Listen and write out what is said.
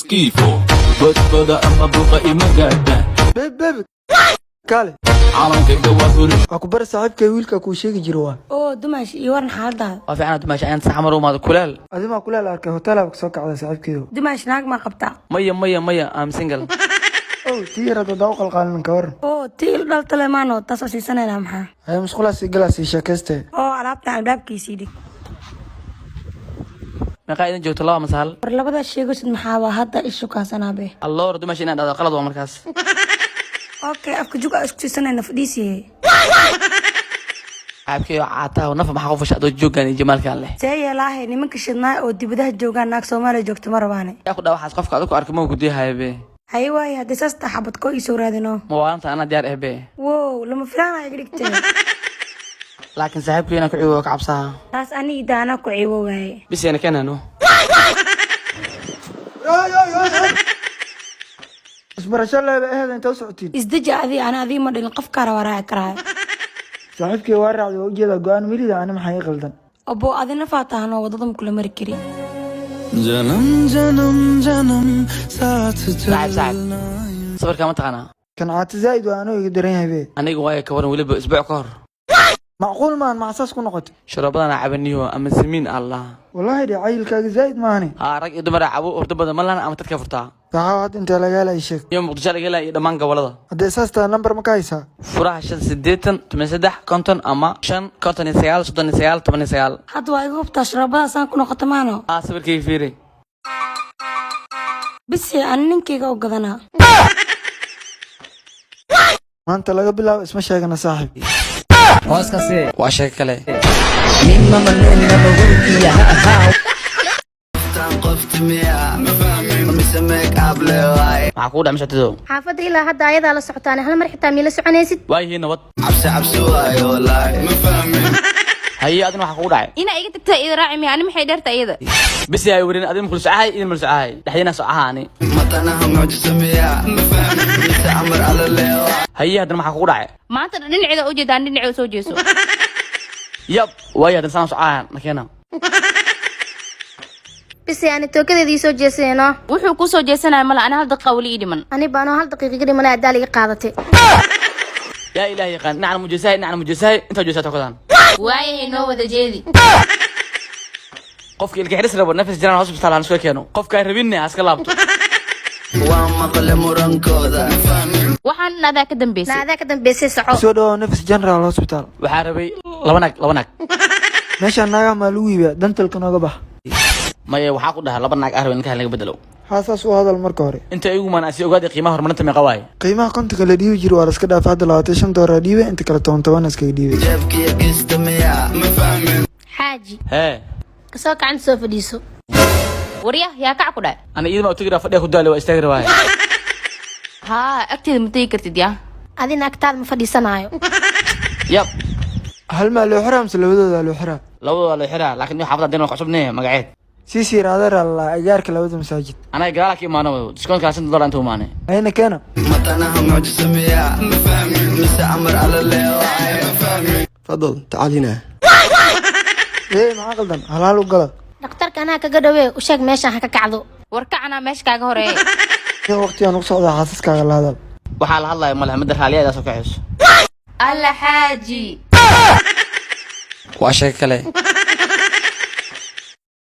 skifo godkooda ama buuqa ima gaadha beb kale calankayga waa buri aku bar saaxiibkay wiilka ku sheegi jiro waa oo dumash iyo waran xaaladaada waa fiican dumash ayaan saxmar u maado kuleel adima kuleel arkay hotel ka soo kacday saaxiibkeeyo dumash naag ma qabtaa maya I'm single oo tiirada daw qalqalin ka war oo tiil dhal taleemaano taas siisanayna maxaa ay musqulaasi galaasi sheekayste oo alaabta albaabkiisii dhig meeqa idin joogto laba masal war labada sheegaysid maxaa waa hadda ishu kaasanaabe alloor dumash inaan dhado qalad waa markaas okay afka juga isku siisanayna fadhiisiye abkay caataa nafa maxaa qof shaqo joogan jamaalkan leh seeyalaahay nimanka shidnaa oo dibadaha joogan naag Soomaaliya joogto ma rabaane yaa ku dhawaxaas qofka aad ku arkay ma ku diihaybe hay waay hadii sasta xabad ko isoo raadino ma waanta ana diyaar ehbe wow lama filaan ay dhigtay laakiin saaxiibkeena ku ciwo ka cabsaha taas ani daana ku ciwo waay bisena keenano isbarasho leeba ahayd inta socotiin isdaji adii ma dhilin qof kaara waraa karaa saaxiibkay waa raacday oo jeeda go'aan milida ana maxay qaldan abo adina faataano wadada kula mari kari janam janam janam saat jalna sabarka ma taqana kan aad zaid waa anoo iga daran yahay aniga way ka waran waliba isbuuc ka hor macquul maan macsaas ku noqotay sharabadan cabaniyo ama samiin allah wallahi caylkaaga zaid maani rag iyo dumar cabo urdo badan malan ama dadka furtaa saxaawad inta laga helay sheeg iyo muqdisho laga helay dhamaan gobolada hadda saasta number ma ka haysaa furaha 583 konton ama 599 hadda waa igu hubtaa sharabadaas aan ku noqoto maano sabirkay fiiri bisi aan ninkayga u gadanaa maanta laga bilaabo isma sheegana saaxiib hooskasi waa sheeg kale mimma manna bawkiya ha qofti miya ma fahmin misameek able waay maxaa ku dhacay shatido xaafadda ilaa hadda ayadaa la socotaan hal mar xitaa miila soconaysid waayi nabad cabsi waay wallahi ma fahmin haye adina waxa ku dhacay ina iga tagtaa ida raaci miya ani maxay dheerta iyada bisi ay warin adin kul sacahay idin mal sacahay dhaxdina socahaani matanaha mucjiso miya ma fahmin mise amar ala leewa haye adina waxa ku dhacay maanta dhinaceeda u jeedaan dhinaceeda soo jeeso yab waayi adina saan socahan makeena bisi ani tookadeedii soo jeesanayno wuxuu ku soo jeesanaya mala ana hal daqiiqa wali ii dhiman ani baano hal daqiiqa dhiman aad daal iga qaadatay yaa ilaahi qaan nacna mujisahay inta joogta kodan waayahay noo wada jeedi qofka ilka xidhis rabo nafis jiraan hospital aan soo keeno qofka rabinna aska laabto waa maqle murankooda waxaan naadaa ka dambeysay soco soo dhaw nafis general hospital waxaa rabay laba naag meesha naaga ma lagu yiba dantalka nooga bax maya waxaa ku dhahay laba naag arwin ka laga bedelo xasaas u hadal marka hore inta igu maanaasi ogaad qiimaha horumarinta meeqa waay qiimaha kontonka la dhiibi jiro waa iska dhaaf hadda $25 dhiibe inta kale 10 iska dhiibe jeebkiya kista miya ma fahmin xaaji hee kasoo kacan soo fadhiiso warya yaa kac ku dhaay ana idin ma tagira fadhiya ku daali waa istaagir waay haa agteeda ma tegi kartid yaa adina agtaada ma fadhiisanaayo yab hal ma loo xiraam labadooda loo xiraa labadooda la xiraa laakiin wax xafada dinka cusubnee magaceed sisi raadar alla agaarka labada masaajid anaga galaal ka imaano discount ka $100 inta umaane ayna keena matanaha mucjiso miya ma fahmin mise amar ala leewa ma fahmin فضل تعال هنا maxaa qaldan halaal u gala dhakhtarka anaa kaga dhawee u sheeg meeshaan ha ka kacdo warkacanaa meesha kaaga horeeya in waqtigan ugu socda xaasaskaaga la hadal waxaa la hadlaya malaha midda raaliyadaa soo kaxayso alla xaaji waa sheeg kale